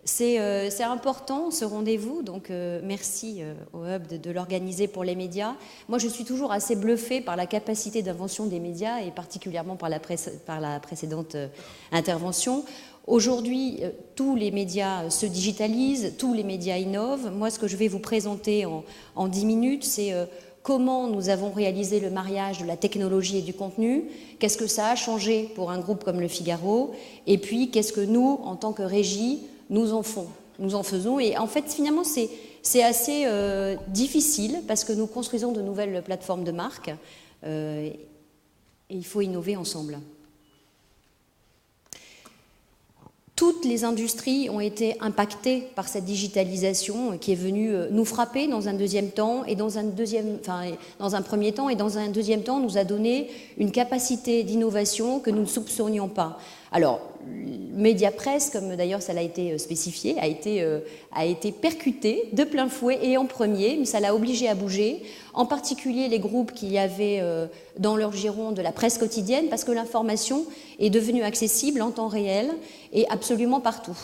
C'est important ce rendez-vous, donc merci au Hub de l'organiser pour les médias. Moi je suis toujours assez bluffée par la capacité d'invention des médias et particulièrement par la précédente intervention. Aujourd'hui, tous les médias se digitalisent, tous les médias innovent. Moi ce que je vais vous présenter en 10 minutes, c'est comment nous avons réalisé le mariage de la technologie et du contenu, qu'est-ce que ça a changé pour un groupe comme Le Figaro, et puis qu'est-ce que nous, en tant que régie, nous en faisons. Et en fait, finalement, c'est assez difficile parce que nous construisons de nouvelles plateformes de marque et il faut innover ensemble. Toutes les industries ont été impactées par cette digitalisation qui est venue nous frapper dans un deuxième temps et dans un premier temps et dans un deuxième temps nous a donné une capacité d'innovation que nous ne soupçonnions pas. Alors, Mediapresse, comme d'ailleurs ça l'a été spécifié, a été percuté de plein fouet et en premier, mais ça l'a obligé à bouger, en particulier les groupes qu'il y avait dans leur giron de la presse quotidienne, parce que l'information est devenue accessible en temps réel et absolument partout.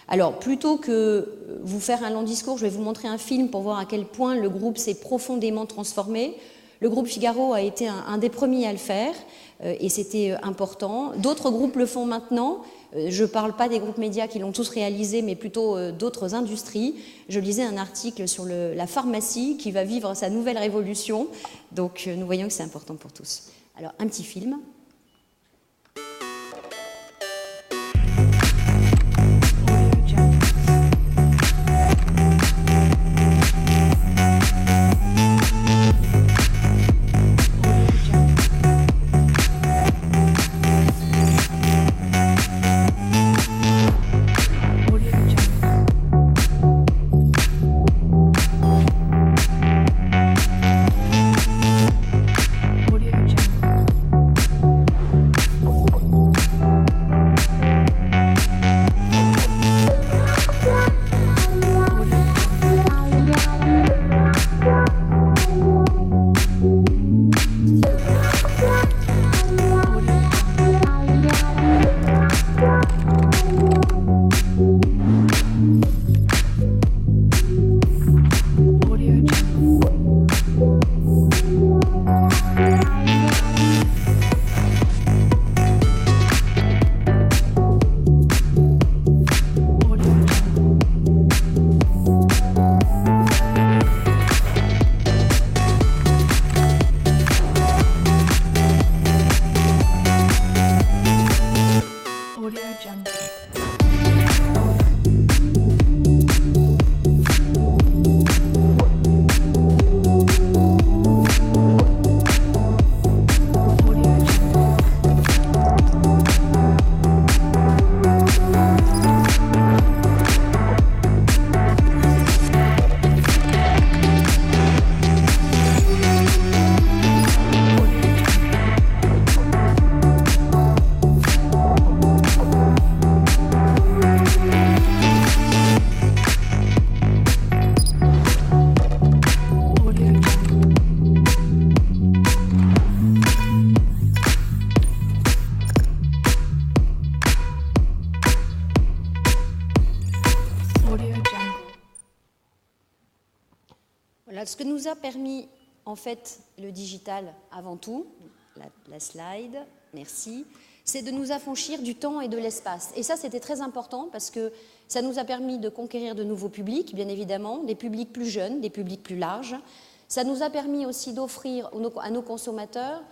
Alors, plutôt que vous faire un long discours, je vais vous montrer un film pour voir à quel point le groupe s'est profondément transformé. Le groupe Figaro a été un des premiers à le faire et c'était important. D'autres groupes le font maintenant. Je ne parle pas des groupes médias qui l'ont tous réalisé, mais plutôt d'autres industries. Je lisais un article sur la pharmacie qui va vivre sa nouvelle révolution. Donc nous voyons que c'est important pour tous. Alors un petit film. Ce que nous a permis, en fait, le digital avant tout, la slide, merci, c'est de nous affranchir du temps et de l'espace. Et ça, c'était très important parce que ça nous a permis de conquérir de nouveaux publics, bien évidemment, des publics plus jeunes, des publics plus larges. Ça nous a permis aussi d'offrir à nos consommateurs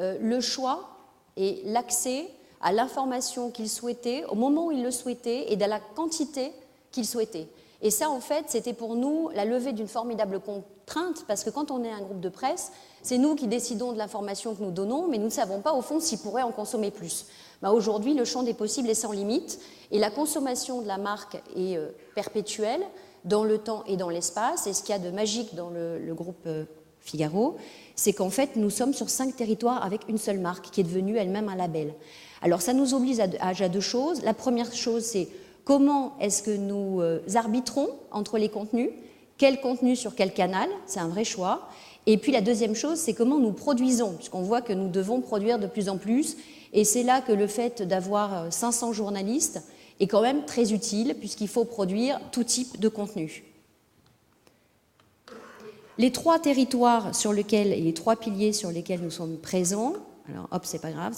le choix et l'accès à l'information qu'ils souhaitaient, au moment où ils le souhaitaient et de la quantité qu'ils souhaitaient. Et ça, en fait, c'était pour nous la levée d'une formidable contrainte, parce que quand on est un groupe de presse, c'est nous qui décidons de l'information que nous donnons, mais nous ne savons pas, au fond, s'ils pourraient en consommer plus. Aujourd'hui, le champ des possibles est sans limite, et la consommation de la marque est perpétuelle, dans le temps et dans l'espace. Et ce qu'il y a de magique dans le groupe Figaro, c'est qu'en fait, nous sommes sur 5 territoires avec une seule marque, qui est devenue elle-même un label. Alors, ça nous oblige à deux choses. La première chose, c'est comment est-ce que nous arbitrons entre les contenus, quel contenu sur quel canal, c'est un vrai choix. Et puis la deuxième chose, c'est comment nous produisons, puisqu'on voit que nous devons produire de plus en plus. Et c'est là que le fait d'avoir 500 journalistes est quand même très utile puisqu'il faut produire tout type de contenu. Les 3 territoires sur lesquels, et les 3 piliers sur lesquels nous sommes présents, alors hop, c'est pas grave,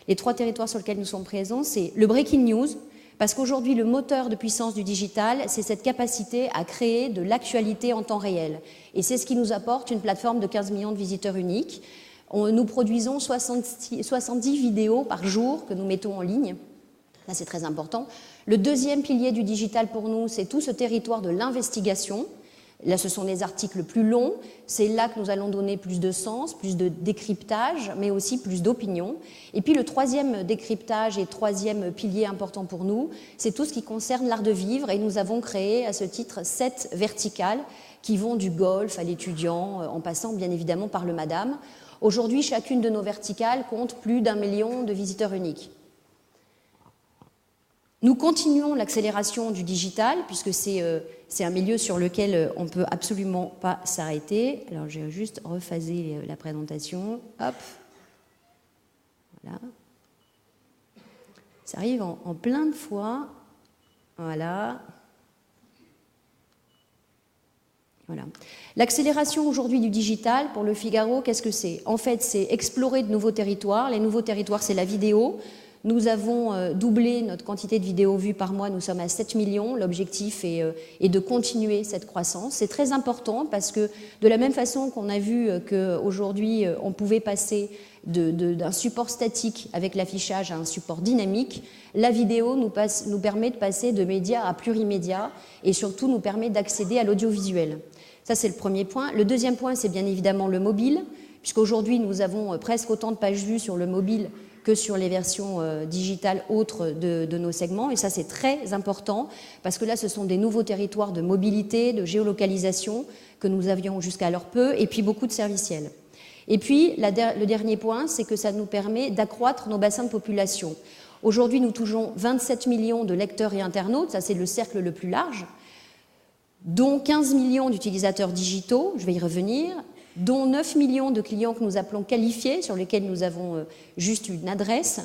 les 3 territoires sur lesquels nous sommes présents, c'est le breaking news, parce qu'aujourd'hui, le moteur de puissance du digital, c'est cette capacité à créer de l'actualité en temps réel. Et c'est ce qui nous apporte une plateforme de 15 millions de visiteurs uniques. Nous produisons 70 vidéos par jour que nous mettons en ligne. Ça, c'est très important. Le deuxième pilier du digital pour nous, c'est tout ce territoire de l'investigation. Là, ce sont des articles plus longs. C'est là que nous allons donner plus de sens, plus de décryptage, mais aussi plus d'opinion. Et puis, le troisième décryptage et troisième pilier important pour nous, c'est tout ce qui concerne l'art de vivre. Et nous avons créé, à ce titre, 7 verticales qui vont du golf à l'étudiant, en passant bien évidemment par le madame. Aujourd'hui, chacune de nos verticales compte plus d'1 million de visiteurs uniques. Nous continuons l'accélération du digital, puisque c'est un milieu sur lequel on ne peut absolument pas s'arrêter. Alors, je vais juste rephaser la présentation. Hop. Voilà. Ça arrive en plein de fois. Voilà. Voilà. L'accélération aujourd'hui du digital, pour le Figaro, qu'est-ce que c'est? En fait, c'est explorer de nouveaux territoires. Les nouveaux territoires, c'est la vidéo. Nous avons doublé notre quantité de vidéos vues par mois, nous sommes à 7 millions. L'objectif est de continuer cette croissance. C'est très important parce que de la même façon qu'on a vu qu'aujourd'hui on pouvait passer d'un support statique avec l'affichage à un support dynamique, la vidéo nous permet de passer de médias à plurimédia et surtout nous permet d'accéder à l'audiovisuel. Ça, c'est le premier point. Le deuxième point, c'est bien évidemment le mobile, puisqu'aujourd'hui nous avons presque autant de pages vues sur le mobile que sur les versions digitales autres de nos segments. Et ça, c'est très important, parce que là, ce sont des nouveaux territoires de mobilité, de géolocalisation que nous avions jusqu'alors peu, et puis beaucoup de serviciels. Et puis, le dernier point, c'est que ça nous permet d'accroître nos bassins de population. Aujourd'hui, nous touchons 27 millions de lecteurs et internautes, ça c'est le cercle le plus large, dont 15 millions d'utilisateurs digitaux, je vais y revenir, dont 9 millions de clients que nous appelons qualifiés, sur lesquels nous avons juste une adresse,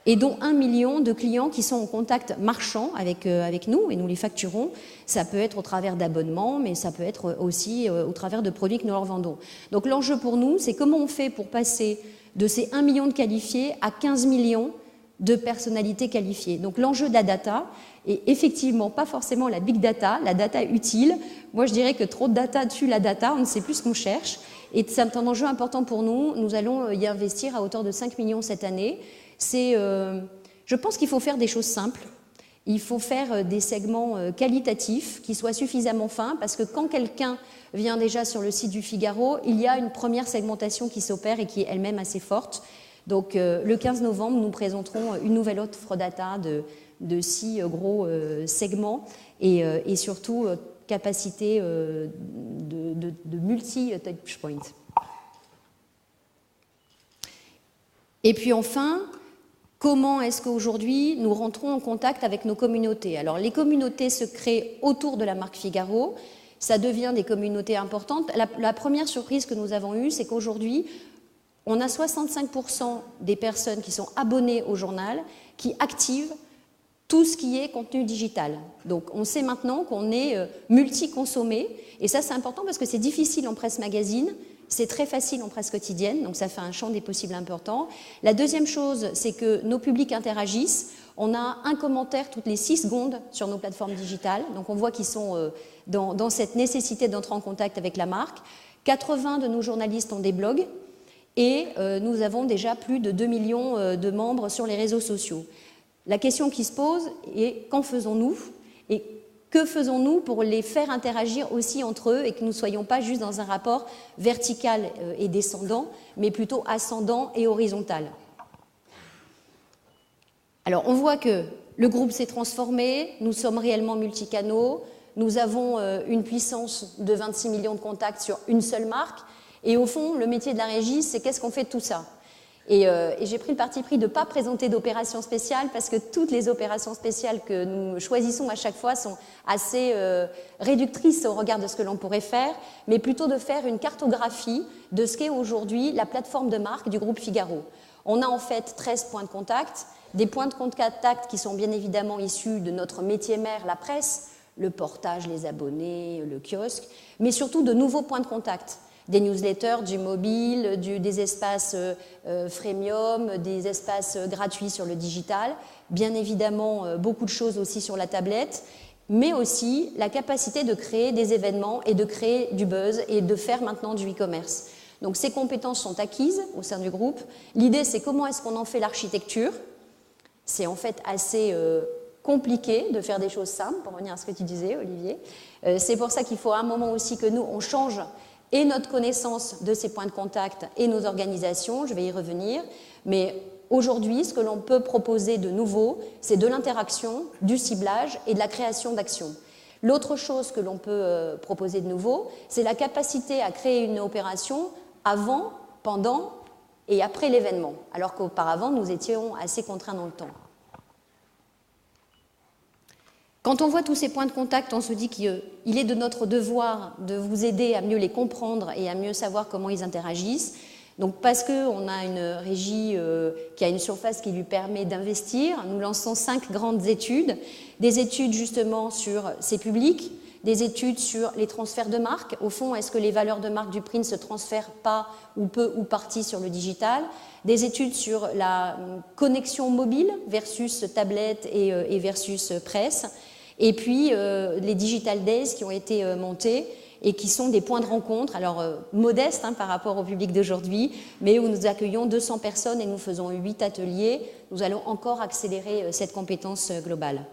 et dont 1 million de clients qui sont en contact marchand avec nous, et nous les facturons. Ça peut être au travers d'abonnements, mais ça peut être aussi au travers de produits que nous leur vendons. Donc l'enjeu pour nous, c'est comment on fait pour passer de ces 1 million de qualifiés à 15 millions de personnalités qualifiées. Donc l'enjeu de la data est effectivement pas forcément la big data, la data utile. Moi, je dirais que trop de data tue la data, on ne sait plus ce qu'on cherche. Et c'est un enjeu important pour nous. Nous allons y investir à hauteur de 5 millions cette année. Je pense qu'il faut faire des choses simples. Il faut faire des segments qualitatifs qui soient suffisamment fins, parce que quand quelqu'un vient déjà sur le site du Figaro, il y a une première segmentation qui s'opère et qui est elle-même assez forte. Donc le 15 novembre, nous présenterons une nouvelle offre data de 6 gros segments et surtout capacité de multi-touchpoint. Et puis enfin, comment est-ce qu'aujourd'hui nous rentrons en contact avec nos communautés? Alors les communautés se créent autour de la marque Figaro, ça devient des communautés importantes. La première surprise que nous avons eue, c'est qu'aujourd'hui, on a 65% des personnes qui sont abonnées au journal qui activent tout ce qui est contenu digital. Donc on sait maintenant qu'on est multi-consommé, et ça c'est important parce que c'est difficile en presse magazine, c'est très facile en presse quotidienne, donc ça fait un champ des possibles important. La deuxième chose, c'est que nos publics interagissent. On a un commentaire toutes les 6 secondes sur nos plateformes digitales, donc on voit qu'ils sont dans cette nécessité d'entrer en contact avec la marque. 80 de nos journalistes ont des blogs, et nous avons déjà plus de 2 millions de membres sur les réseaux sociaux. La question qui se pose est qu'en faisons-nous et que faisons-nous pour les faire interagir aussi entre eux et que nous ne soyons pas juste dans un rapport vertical et descendant, mais plutôt ascendant et horizontal. Alors on voit que le groupe s'est transformé, nous sommes réellement multicanaux, nous avons une puissance de 26 millions de contacts sur une seule marque. Et au fond, le métier de la régie, c'est qu'est-ce qu'on fait de tout ça? Et j'ai pris le parti pris de ne pas présenter d'opérations spéciales, parce que toutes les opérations spéciales que nous choisissons à chaque fois sont assez réductrices au regard de ce que l'on pourrait faire, mais plutôt de faire une cartographie de ce qu'est aujourd'hui la plateforme de marque du groupe Figaro. On a en fait 13 points de contact. des points de contact qui sont bien évidemment issus de notre métier mère, la presse, le portage, les abonnés, le kiosque, mais surtout de nouveaux points de contact, des newsletters, du mobile, des espaces freemium, des espaces gratuits sur le digital, bien évidemment beaucoup de choses aussi sur la tablette, mais aussi la capacité de créer des événements et de créer du buzz et de faire maintenant du e-commerce. Donc ces compétences sont acquises au sein du groupe. L'idée, c'est comment est-ce qu'on en fait l'architecture. C'est en fait assez compliqué de faire des choses simples, pour revenir à ce que tu disais, Olivier. C'est pour ça qu'il faut à un moment aussi que nous, on change et notre connaissance de ces points de contact et nos organisations, je vais y revenir, mais aujourd'hui, ce que l'on peut proposer de nouveau, c'est de l'interaction, du ciblage et de la création d'actions. L'autre chose que l'on peut proposer de nouveau, c'est la capacité à créer une opération avant, pendant et après l'événement, alors qu'auparavant, nous étions assez contraints dans le temps. Quand on voit tous ces points de contact, on se dit qu'il est de notre devoir de vous aider à mieux les comprendre et à mieux savoir comment ils interagissent. Donc parce qu'on a une régie qui a une surface qui lui permet d'investir, nous lançons 5 grandes études, des études justement sur ces publics, des études sur les transferts de marque. Au fond, est-ce que les valeurs de marque du print ne se transfèrent pas ou peu ou partie sur le digital? Des études sur la connexion mobile versus tablette et versus presse. Et puis les Digital Days qui ont été montés et qui sont des points de rencontre, alors modestes par rapport au public d'aujourd'hui, mais où nous accueillons 200 personnes et nous faisons 8 ateliers. Nous allons encore accélérer cette compétence globale.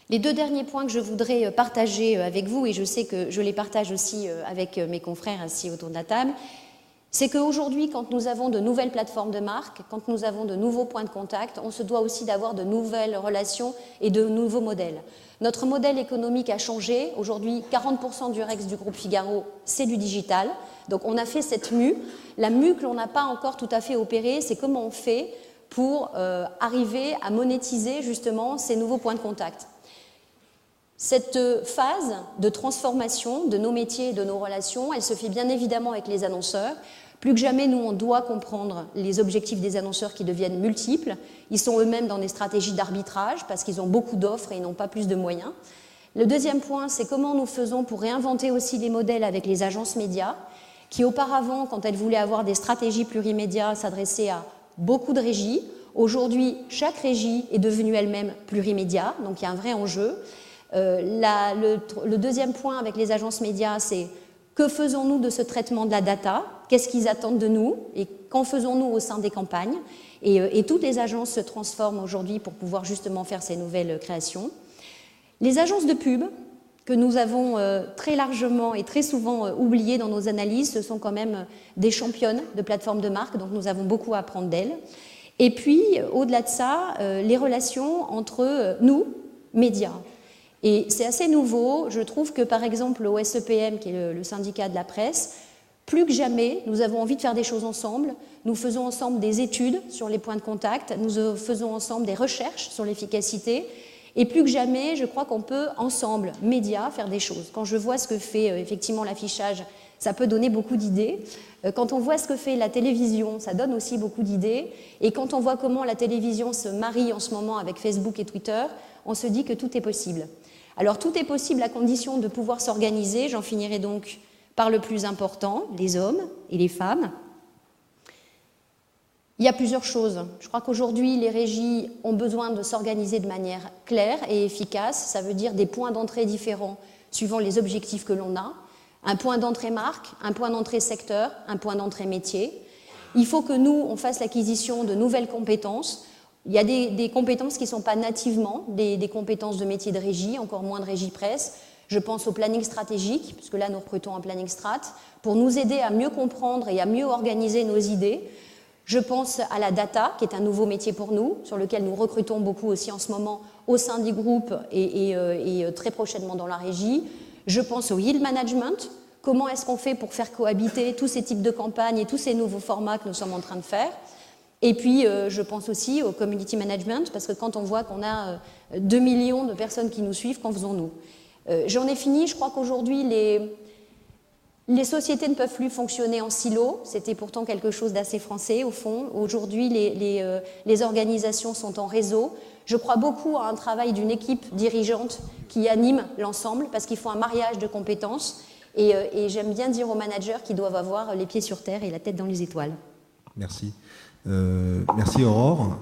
Les 2 derniers points que je voudrais partager avec vous, et je sais que je les partage aussi avec mes confrères assis autour de la table, c'est qu'aujourd'hui, quand nous avons de nouvelles plateformes de marque, quand nous avons de nouveaux points de contact, on se doit aussi d'avoir de nouvelles relations et de nouveaux modèles. Notre modèle économique a changé. Aujourd'hui, 40% du REX du groupe Figaro, c'est du digital. Donc on a fait cette mue. La mue que l'on n'a pas encore tout à fait opérée, c'est comment on fait pour arriver à monétiser justement ces nouveaux points de contact. Cette phase de transformation de nos métiers et de nos relations, elle se fait bien évidemment avec les annonceurs. Plus que jamais, nous, on doit comprendre les objectifs des annonceurs qui deviennent multiples. Ils sont eux-mêmes dans des stratégies d'arbitrage parce qu'ils ont beaucoup d'offres et ils n'ont pas plus de moyens. Le deuxième point, c'est comment nous faisons pour réinventer aussi les modèles avec les agences médias qui, auparavant, quand elles voulaient avoir des stratégies plurimédias, s'adressaient à beaucoup de régies. Aujourd'hui, chaque régie est devenue elle-même plurimédia, donc il y a un vrai enjeu. Le deuxième point avec les agences médias, c'est que faisons-nous de ce traitement de la data? Qu'est-ce qu'ils attendent de nous? Et qu'en faisons-nous au sein des campagnes? Et toutes les agences se transforment aujourd'hui pour pouvoir justement faire ces nouvelles créations. Les agences de pub, que nous avons très largement et très souvent oubliées dans nos analyses, ce sont quand même des championnes de plateformes de marque, donc nous avons beaucoup à apprendre d'elles. Et puis, au-delà de ça, les relations entre nous, médias. Et c'est assez nouveau. Je trouve que, par exemple, au SEPM, qui est le syndicat de la presse, plus que jamais, nous avons envie de faire des choses ensemble. Nous faisons ensemble des études sur les points de contact. Nous faisons ensemble des recherches sur l'efficacité. Et plus que jamais, je crois qu'on peut, ensemble, médias, faire des choses. Quand je vois ce que fait effectivement l'affichage, ça peut donner beaucoup d'idées. Quand on voit ce que fait la télévision, ça donne aussi beaucoup d'idées. Et quand on voit comment la télévision se marie en ce moment avec Facebook et Twitter, on se dit que tout est possible. Alors tout est possible à condition de pouvoir s'organiser. J'en finirai donc par le plus important, les hommes et les femmes. Il y a plusieurs choses. Je crois qu'aujourd'hui, les régies ont besoin de s'organiser de manière claire et efficace. Ça veut dire des points d'entrée différents suivant les objectifs que l'on a. Un point d'entrée marque, un point d'entrée secteur, un point d'entrée métier. Il faut que nous, on fasse l'acquisition de nouvelles compétences. Il y a des compétences qui ne sont pas nativement des compétences de métier de régie, encore moins de régie presse. Je pense au planning stratégique, puisque là nous recrutons un planning strat, pour nous aider à mieux comprendre et à mieux organiser nos idées. Je pense à la data, qui est un nouveau métier pour nous, sur lequel nous recrutons beaucoup aussi en ce moment au sein du groupe et très prochainement dans la régie. Je pense au yield management. Comment est-ce qu'on fait pour faire cohabiter tous ces types de campagnes et tous ces nouveaux formats que nous sommes en train de faire? Et puis, je pense aussi au community management, parce que quand on voit qu'on a 2 millions de personnes qui nous suivent, qu'en faisons-nous? J'en ai fini. Je crois qu'aujourd'hui, Les sociétés ne peuvent plus fonctionner en silo, c'était pourtant quelque chose d'assez français au fond. Aujourd'hui, les organisations sont en réseau. Je crois beaucoup à un travail d'une équipe dirigeante qui anime l'ensemble, parce qu'il faut un mariage de compétences. Et j'aime bien dire aux managers qu'ils doivent avoir les pieds sur terre et la tête dans les étoiles. Merci. Merci Aurore.